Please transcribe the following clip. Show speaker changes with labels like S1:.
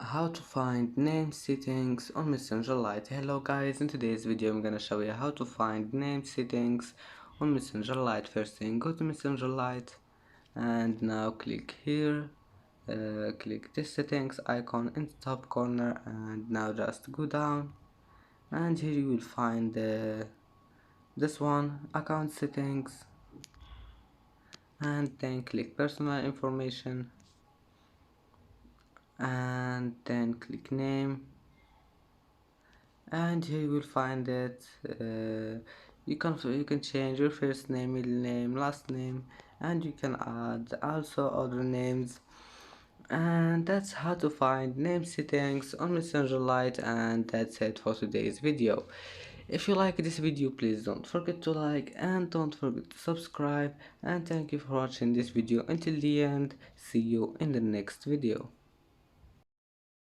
S1: How to find name settings on Messenger Lite. Hello guys, in today's video I'm gonna show you how to find name settings on Messenger Lite. First thing, go to Messenger Lite and now click here. Click this settings icon in the top corner and now just go down, and here you will find this one, account settings, and then click personal information and then click name, and here you will find it. You can change your first name, middle name, last name, and you can add also other names. And that's how to find name settings on Messenger Lite, and that's it for today's video. If you like this video, please don't forget to like and don't forget to subscribe, and thank you for watching this video until the end. See you in the next video.